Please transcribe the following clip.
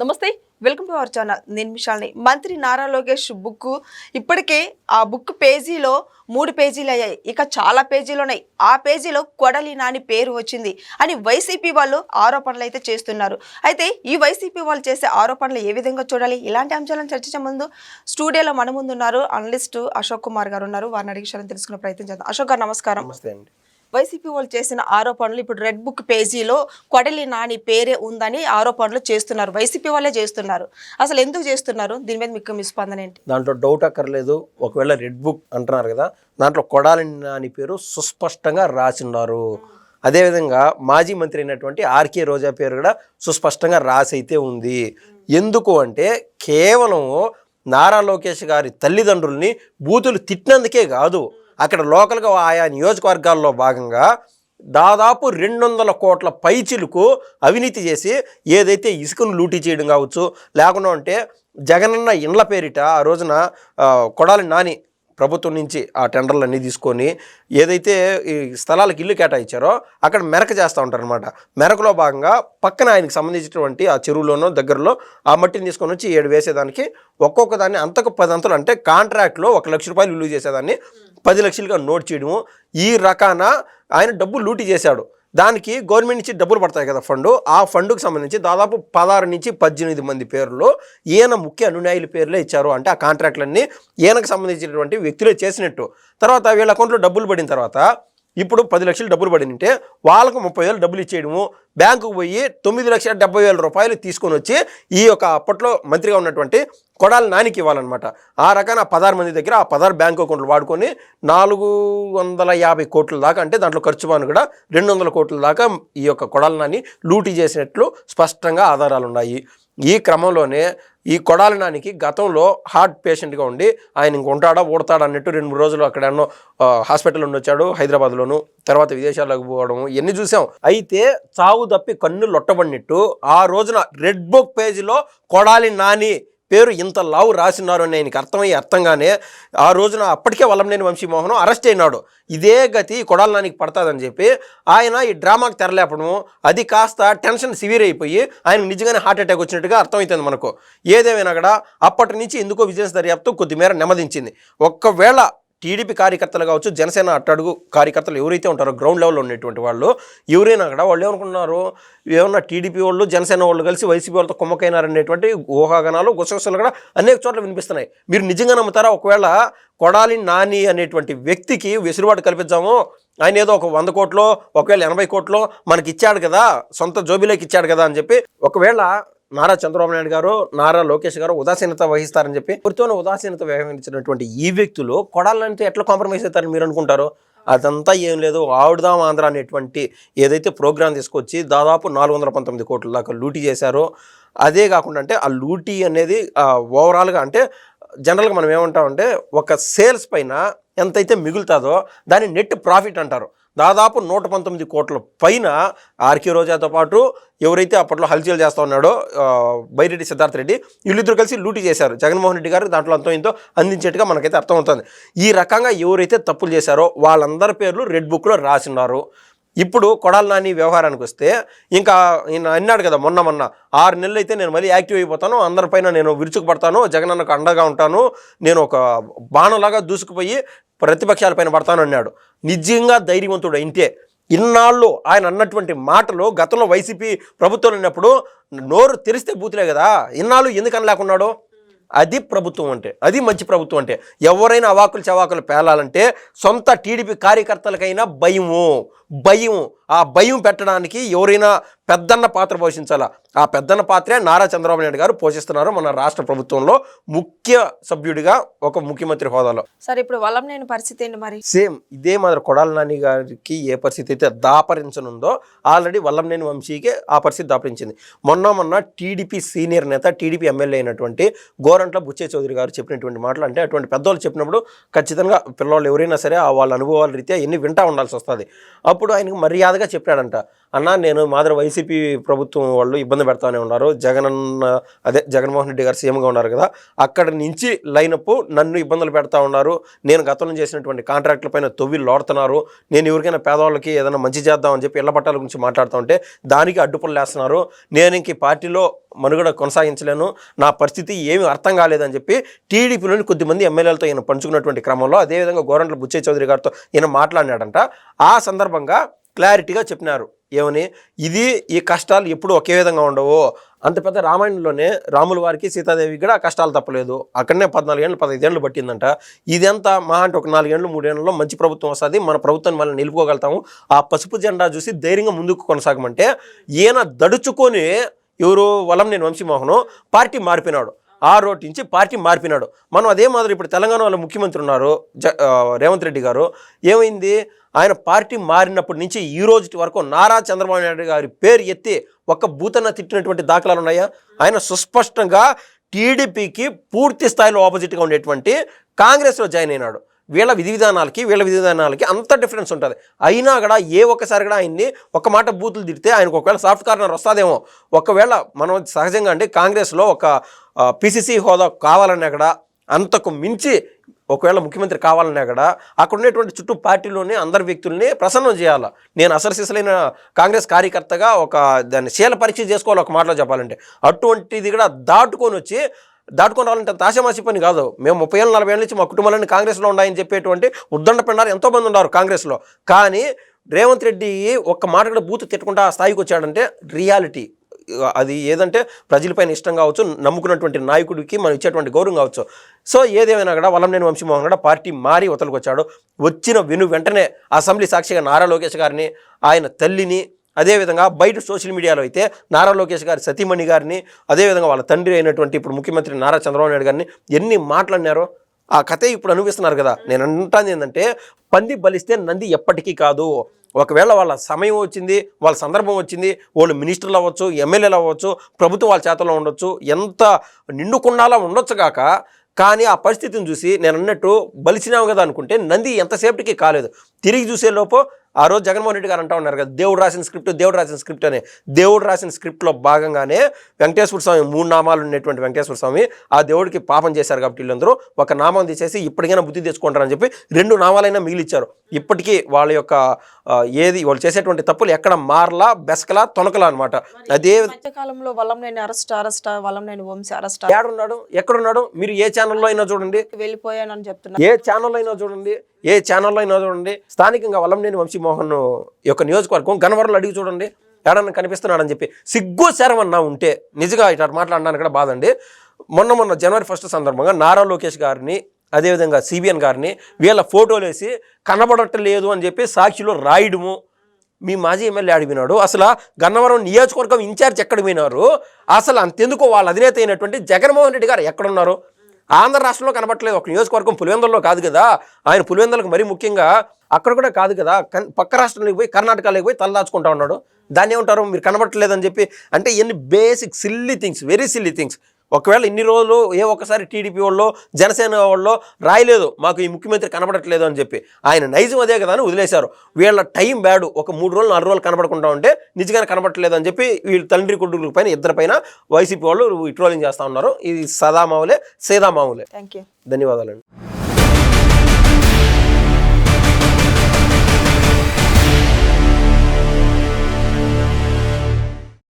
నమస్తే welcome to our channel. నేను మిషాల్ని. మంత్రి నారా లోకేష్ బుక్ ఇప్పటికే ఆ బుక్ పేజీలో 3 పేజీలు అయ్యాయి. ఇక చాలా పేజీలు ఉన్నాయి. ఆ పేజీలో కొడాలి నాని పేరు వచ్చింది అని వైసీపీ వాళ్ళు ఆరోపణలు అయితే చేస్తున్నారు. అయితే ఈ వైసీపీ వాళ్ళు చేసే ఆరోపణలు ఏ విధంగా చూడాలి, ఇలాంటి అంశాలను చర్చించే ముందు స్టూడియోలో మన ముందు ఉన్నారు అనలిస్ట్ అశోక్ కుమార్ గారు ఉన్నారు. వారిని అడిగి విషయాలను తెలుసుకునే ప్రయత్నం చేద్దాం. అశోక్ గారు నమస్కారం. నమస్తే అండి. వైసీపీ వాళ్ళు చేసిన ఆరోపణలు ఇప్పుడు రెడ్ బుక్ పేజీలో కొడాలి నాని పేరే ఉందని ఆరోపణలు చేస్తున్నారు. వైసీపీ వాళ్ళే చేస్తున్నారు. అసలు ఎందుకు చేస్తున్నారు? దీని మీద మీకు మీ స్పందన ఏంటి? దాంట్లో డౌట్ అక్కర్లేదు. ఒకవేళ రెడ్ బుక్ అంటున్నారు కదా, దాంట్లో కొడాలి నాని పేరు సుస్పష్టంగా రాసిన్నారు. అదేవిధంగా మాజీ మంత్రి అయినటువంటి ఆర్కే రోజా పేరు కూడా సుస్పష్టంగా రాసి అయితే ఉంది. ఎందుకు అంటే కేవలం నారా లోకేష్ గారి తల్లిదండ్రుల్ని బూతులు తిట్టినందుకే కాదు, అక్కడ లోకల్గా ఆయా నియోజకవర్గాల్లో భాగంగా దాదాపు 200 కోట్ల పైచిలకు అవినీతి చేసి ఏదైతే ఇసుకను లూటీ చేయడం కావచ్చు, లేకుండా అంటే జగనన్న ఇండ్ల పేరిట ఆ రోజున కొడాలి నాని ప్రభుత్వం నుంచి ఆ టెండర్లు అన్నీ తీసుకొని ఏదైతే ఈ స్థలాలకు ఇల్లు కేటాయించారో అక్కడ మెరక చేస్తూ ఉంటారు అనమాట. మెరకలో భాగంగా పక్కన ఆయనకు సంబంధించినటువంటి ఆ చెరువులోనో దగ్గరలో ఆ మట్టిని తీసుకొని వచ్చి 7 వేసేదానికి ఒక్కొక్క దాన్ని అంతకు 10 అంతలు అంటే కాంట్రాక్ట్లో 1 లక్ష రూపాయలు విలువ చేసేదాన్ని 10 లక్షలుగా నోట్ చేయడము, ఈ రకాన ఆయన డబ్బు లూటీ చేశాడు. దానికి గవర్నమెంట్ నుంచి డబ్బులు పడతాయి కదా ఫండ్, ఆ ఫండ్కు సంబంధించి దాదాపు 16 నుంచి 18 మంది పేర్లు ఈయన ముఖ్య అనునాయుల పేర్లే ఇచ్చారు. అంటే ఆ కాంట్రాక్ట్లన్నీ ఈయనకు సంబంధించినటువంటి వ్యక్తులే చేసినట్టు. తర్వాత వీళ్ళ అకౌంట్లో డబ్బులు పడిన తర్వాత ఇప్పుడు 10 లక్షలు డబ్బులు పడినంటే వాళ్ళకు 30,000 డబ్బులు ఇచ్చేయడము, బ్యాంకుకు పోయి 9,70,000 రూపాయలు తీసుకొని వచ్చి ఈ యొక్క అప్పట్లో మంత్రిగా ఉన్నటువంటి కొడాలి నానికి ఇవ్వాలన్నమాట. ఆ రకాన 16 మంది దగ్గర ఆ 16 బ్యాంక్ అకౌంట్లు వాడుకొని 450 కోట్ల దాకా, అంటే దాంట్లో ఖర్చు బాను కూడా 200 కోట్ల దాకా ఈ యొక్క కొడాలి నాని లూటీ చేసినట్లు స్పష్టంగా ఆధారాలు ఉన్నాయి. ఈ క్రమంలోనే ఈ కొడాలి నానికి గతంలో హార్ట్ పేషెంట్గా ఉండి ఆయన ఇంక ఉంటాడా ఊడతాడా అన్నట్టు 2-3 రోజులు అక్కడ ఎన్నో హాస్పిటల్ ఉండి వచ్చాడు హైదరాబాద్లోను. తర్వాత విదేశాలకు పోవడం ఇవన్నీ చూసాం. అయితే చావు తప్పి కన్ను లొట్టబడినట్టు ఆ రోజున రెడ్ బుక్ పేజీలో కొడాలి నాని పేరు ఇంత లావు రాసినారు అని ఆయనకి అర్థంగానే ఆ రోజున అప్పటికే వల్లంనేని వంశీమోహన్ అరెస్ట్ అయినాడు. ఇదే గతి కొడాలి నానికి పడతాదని చెప్పి ఆయన ఈ డ్రామాకి తెరలేపడం, అది కాస్త టెన్షన్ సివియర్ అయిపోయి ఆయనకు నిజంగానే హార్ట్ అటాక్ వచ్చినట్టుగా అర్థమవుతుంది మనకు. ఏదేమైనా కూడా అప్పటి నుంచి ఎందుకో విజిలెన్స్ దర్యాప్తు కొద్దిమేర నెమ్మదించింది. ఒక్కవేళ టీడీపీ కార్యకర్తలు కావచ్చు, జనసేన అట్టడుగు కార్యకర్తలు ఎవరైతే ఉంటారో గ్రౌండ్ లెవెల్లో ఉండేటువంటి వాళ్ళు ఎవరైనా కూడా వాళ్ళు ఏమనుకున్నారు, ఏమన్నా టీడీపీ వాళ్ళు జనసేన వాళ్ళు కలిసి వైసీపీ వాళ్ళతో కుమ్మకైనారనేటువంటి ఊహాగానాలు గుసగుసలు కూడా అనేక చోట్ల వినిపిస్తున్నాయి. మీరు నిజంగా నమ్ముతారా? ఒకవేళ కొడాలి నాని అనేటువంటి వ్యక్తికి వెసులుబాటు కల్పించాము, ఆయన ఏదో ఒక 100 కోట్లో ఒకవేళ 80 కోట్లో మనకి ఇచ్చాడు కదా, సొంత జోబీలోకి ఇచ్చాడు కదా అని చెప్పి ఒకవేళ నారా చంద్రబాబు నాయుడు గారు, నారా లోకేష్ గారు ఉదాసీనత వహిస్తారని చెప్పి ఎవరితోనూ ఉదాసీనత వహించినటువంటి ఈ వ్యక్తులు కొడాలంటే ఎట్లా కాంప్రమైజ్ అవుతారని మీరు అనుకుంటారు? అదంతా ఏం లేదు. ఆవుదాం ఆంధ్ర అనేటువంటి ఏదైతే ప్రోగ్రాం తీసుకొచ్చి దాదాపు 419 కోట్ల దాకా లూటీ చేశారో, అదే కాకుండా అంటే ఆ లూటీ అనేది ఓవరాల్గా అంటే జనరల్గా మనం ఏమంటామంటే ఒక సేల్స్ పైన ఎంతైతే మిగులుతుందో దాన్ని నెట్ ప్రాఫిట్ అంటారు. దాదాపు 119 కోట్ల పైన ఆర్కే రోజాతో పాటు ఎవరైతే అప్పట్లో హల్చల్ చేస్తూ ఉన్నాడో బైరెడ్డి సిద్ధార్థ రెడ్డి, వీళ్ళిద్దరు కలిసి లూటీ చేశారు. జగన్మోహన్ రెడ్డి గారు దాంట్లో అంతో ఇంతో అందించేట్టుగా మనకైతే అర్థమవుతుంది. ఈ రకంగా ఎవరైతే తప్పులు చేశారో వాళ్ళందరి పేర్లు రెడ్ బుక్లో రాసిన్నారు. ఇప్పుడు కొడాలి నాని వ్యవహారానికి వస్తే ఇంకా ఈయన అన్నాడు కదా మొన్న 6 నెలలు అయితే నేను మళ్ళీ యాక్టివ్ అయిపోతాను, అందరిపైన నేను విరుచుకుపడతాను, జగనన్నకు అండగా ఉంటాను, నేను ఒక బాణంలాగా దూసుకుపోయి ప్రతిపక్షాలపైన పడతాను అన్నాడు. నిజంగా ధైర్యవంతుడు ఇంతే. ఇన్నాళ్ళు ఆయన అన్నటువంటి మాటలు గతంలో వైసీపీ ప్రభుత్వం ఉన్నప్పుడు నోరు తెరిస్తే బూతులే కదా, ఇన్నాళ్ళు ఎందుకు అనలేకున్నాడు? అది ప్రభుత్వం అంటే, అది మంచి ప్రభుత్వం అంటే. ఎవరైనా అవాకులు చవాకులు పేలాలంటే సొంత టీడీపీ కార్యకర్తలకైనా భయం ఆ భయం పెట్టడానికి ఎవరైనా పెద్దన్న పాత్ర పోషించాలా. ఆ పెద్దన్న పాత్రే నారా చంద్రబాబు నాయుడు గారు పోషిస్తున్నారు మన రాష్ట్ర ప్రభుత్వంలో ముఖ్య సభ్యుడిగా, ఒక ముఖ్యమంత్రి హోదాలో. సరే, ఇప్పుడు వల్లంనేని పరిస్థితి ఏంటి మరి? సేమ్ ఇదే మాదిరి కొడాలి నాని గారికి ఏ పరిస్థితి అయితే దాపరించనుందో ఆల్రెడీ వల్లంనేని వంశీకి ఆ పరిస్థితి దాపరించింది. మొన్న టీడీపీ సీనియర్ నేత, టీడీపీ ఎమ్మెల్యే అయినటువంటి గోరంట్ల బుచ్చే చౌదరి గారు చెప్పినటువంటి మాటలు, అంటే అటువంటి పెద్దవాళ్ళు చెప్పినప్పుడు ఖచ్చితంగా పిల్లవాళ్ళు ఎవరైనా సరే వాళ్ళ అనుభవాల రీత్యా ఎన్ని వింటా ఉండాల్సి వస్తుంది. అప్పుడు ఆయనకు మర్యాద బాధగా చెప్పాడంట, అన్న నేను మాదిరి వైసీపీ ప్రభుత్వం వాళ్ళు ఇబ్బంది పెడతానే ఉన్నారు, జగన్మోహన్ రెడ్డి గారు సీఎంగా ఉన్నారు కదా, అక్కడి నుంచి లైనప్ నన్ను ఇబ్బందులు పెడతా ఉన్నారు, నేను గతంలో చేసినటువంటి కాంట్రాక్టుల పైన తొవ్విలు లోడుతున్నారు, నేను ఎవరికైనా పేదవాళ్ళకి ఏదైనా మంచి చేద్దామని చెప్పి ఇళ్ల పట్టాల గురించి మాట్లాడుతూ ఉంటే దానికి అడ్డుపనులు వేస్తున్నారు, నేను ఇంక ఈ పార్టీలో మనుగడ కొనసాగించలేను, నా పరిస్థితి ఏమీ అర్థం కాలేదని చెప్పి టీడీపీలోని కొద్దిమంది ఎమ్మెల్యేలతో ఈయన పంచుకున్నటువంటి క్రమంలో అదేవిధంగా గోరంట్ల బుచ్చయ్య చౌదరి గారితో ఈయన మాట్లాడినాడంట. ఆ సందర్భంగా క్లారిటీగా చెప్పినారు ఏమని, ఈ కష్టాలు ఎప్పుడు ఒకే విధంగా ఉండవు, అంత పెద్ద రామాయణంలోనే రాముల వారికి సీతాదేవికి కూడా కష్టాలు తప్పలేదు, అక్కడనే 14 ఏళ్ళు 15 ఏళ్ళు పట్టిందంట, ఇదంతా మహా అంటే ఒక 4 ఏళ్ళు 3 ఏళ్ళలో మంచి ప్రభుత్వం వస్తుంది, మన ప్రభుత్వాన్ని మళ్ళీ నిలుపుకోగలుగుతాము, ఆ పసుపు జెండా చూసి ధైర్యంగా ముందుకు కొనసాగమంటే ఈయన దడుచుకొని ఎవరు వలంనేని వంశీమోహన్ పార్టీ మారిపోయినాడు, ఆ రోడ్ నుంచి పార్టీ మారిపోయినాడు. మనం అదే మాదిరి ఇప్పుడు తెలంగాణ వాళ్ళ ముఖ్యమంత్రి ఉన్నారు రేవంత్ రెడ్డి గారు, ఏమైంది ఆయన పార్టీ మారినప్పటి నుంచి ఈ రోజు వరకు నారా చంద్రబాబు నాయుడు గారి పేరు ఎత్తి ఒక్క బూతన తిట్టినటువంటి దాఖలాలు ఉన్నాయా? ఆయన సుస్పష్టంగా టీడీపీకి పూర్తి స్థాయిలో ఆపోజిట్గా ఉండేటువంటి కాంగ్రెస్లో జాయిన్ అయినాడు. వీళ్ళ విధి విధానాలకి అంత డిఫరెన్స్ ఉంటుంది. అయినా కూడా ఒక్కసారి కూడా ఆయన్ని ఒక మాట బూతులు తిడితే ఆయనకు ఒకవేళ సాఫ్ట్ కార్నర్ వస్తుందేమో. ఒకవేళ మనం సహజంగా అంటే కాంగ్రెస్లో ఒక పిసిసి హోదా కావాలన్నా కూడా అంతకు మించి ఒకవేళ ముఖ్యమంత్రి కావాలన్నా కూడా అక్కడ ఉండేటువంటి చుట్టూ పార్టీలోనే అందరి వ్యక్తుల్ని ప్రసన్నం చేయాలి. నేను అసలు కాంగ్రెస్ కార్యకర్తగా దాన్ని శీల పరీక్ష చేసుకోవాలి ఒక మాటలో చెప్పాలంటే. అటువంటిది కూడా దాటుకొని రావాలంటే ఆశామాషి పని కాదు. మేము 30 ఏళ్ళు 40 ఏళ్ళ నుంచి మా కుటుంబాలన్నీ కాంగ్రెస్లో ఉన్నాయని చెప్పేటువంటి ఉద్దండ పిండారు ఎంతోమంది ఉన్నారు కాంగ్రెస్లో. కానీ రేవంత్ రెడ్డి ఒక్క మాట కూడా బూతు తిట్టకుండా ఆ స్థాయికి వచ్చాడంటే రియాలిటీ అది ఏదంటే ప్రజలపైన ఇష్టం కావచ్చు, నమ్ముకున్నటువంటి నాయకుడికి మనం ఇచ్చేటువంటి గౌరవం కావచ్చు. సో ఏదేమైనా కూడా వలంనేని వంశీమోహన్ కూడా పార్టీ మారి ఉతలకు వచ్చాడు. వెంటనే అసెంబ్లీ సాక్షిగా నారా లోకేష్ గారిని, ఆయన తల్లిని, అదేవిధంగా బయట సోషల్ మీడియాలో అయితే నారా లోకేష్ గారి సతీమణి గారిని, అదేవిధంగా వాళ్ళ తండ్రి అయినటువంటి ఇప్పుడు ముఖ్యమంత్రి నారా చంద్రబాబు నాయుడు గారిని ఎన్ని మాట్లాడినారో ఆ కథే ఇప్పుడు అనిపిస్తున్నారు కదా. నేను అంటాను ఏంటంటే, పంది బలిస్తే నంది ఎప్పటికీ కాదు. ఒకవేళ వాళ్ళ సమయం వచ్చింది, వాళ్ళ సందర్భం వచ్చింది, వాళ్ళు మినిస్టర్లు అవ్వచ్చు, ఎమ్మెల్యేలు అవ్వచ్చు, ప్రభుత్వం వాళ్ళ చేతల్లో ఉండొచ్చు, ఎంత నిండుకుండాలా ఉండొచ్చు కాక, కానీ ఆ పరిస్థితిని చూసి నేను అన్నట్టు బలిసినాము కదా అనుకుంటే నంది ఎంతసేపటికి కాలేదు. తిరిగి చూసేలోపు ఆ రోజు జగన్మోహన్ రెడ్డి గారు అంటూ ఉన్నారు కదా, దేవుడు రాసిన స్క్రిప్ట్ అనే. దేవుడు రాసిన స్క్రిప్ట్లో భాగంగానే వెంకటేశ్వర స్వామి 3 నామాలు ఉన్నటువంటి వెంకటేశ్వర స్వామి ఆ దేవుడికి పాపం చేశారు కాబట్టి వీళ్ళందరూ ఒక నామం తీసేసి ఇప్పటికైనా బుద్ధి తెచ్చుకుంటారని చెప్పి 2 నామాలైనా మిగిలిచ్చారు. ఇప్పటికీ వాళ్ళ యొక్క వాళ్ళు చేసేటువంటి తప్పులు ఎక్కడ మారలా, బెసకలా, తొనకలా అనమాట. అదే మధ్యకాలంలో వలంనేని వలంనేని వంశీ అరెస్ట్ ఎక్కడున్నాడు మీరు ఏ ఛానల్లో అయినా చూడండి, వెళ్ళిపోయానని చెప్తున్నారు. ఏ ఛానల్లో అయినా చూడండి స్థానికంగా వలంనేని వంశీమోహన్ యొక్క నియోజకవర్గం గన్నవరంలో అడిగి చూడండి, ఏడన్నా కనిపిస్తున్నాడని చెప్పి. సిగ్గు శరమన్నా ఉంటే నిజంగా ఇట్లా మాట్లాడడానికి కూడా బాధండి. మొన్న జనవరి 1 సందర్భంగా నారా లోకేష్ గారిని, అదేవిధంగా సిబిఎన్ గారిని వీళ్ళ ఫోటోలు వేసి కనబడట్లేదు అని చెప్పి సాక్షిలో రాయడము. మీ మాజీ ఎమ్మెల్యే అడిగినాడు, అసలు గన్నవరం నియోజకవర్గం ఇన్ఛార్జ్ ఎక్కడ పోయినారు, అసలు అంతెందుకు వాళ్ళ అధినేత అయినటువంటి జగన్మోహన్ రెడ్డి గారు ఎక్కడున్నారు? ఆంధ్ర రాష్ట్రంలో కనబట్టలేదు. ఒక నియోజకవర్గం పులివెందులలో కాదు కదా, ఆయన పులివెందులకు మరీ ముఖ్యంగా అక్కడ కూడా కాదు కదా, పక్క రాష్ట్రంలోకి పోయి కర్ణాటకలోకి పోయి తలదాచుకుంటా ఉన్నాడు. దాన్ని ఏమంటారు, మీరు కనబట్టలేదని చెప్పి. అంటే ఇవన్నీ basic silly things, very silly things. ఒకవేళ ఇన్ని రోజులు ఒక్కసారి టీడీపీ వాళ్ళు జనసేన వాళ్ళు రాయలేదు మాకు ఈ ముఖ్యమంత్రి కనబడట్లేదు అని చెప్పి, ఆయన నైజం అదే కదా అని వదిలేశారు. వీళ్ళ టైం బ్యాడ్, ఒక 3 రోజులు 4 రోజులు కనబడకుండా ఉంటే నిజంగానే కనబడట్లేదు అని చెప్పి వీళ్ళు తండ్రి కొడుకుల పైన ఇద్దరి పైన వైసీపీ వాళ్ళు ట్రోలింగ్ చేస్తూ ఉన్నారు. ఇది సదా మామూలే, సేదా మామూలే. థ్యాంక్ యూ, ధన్యవాదాలండి.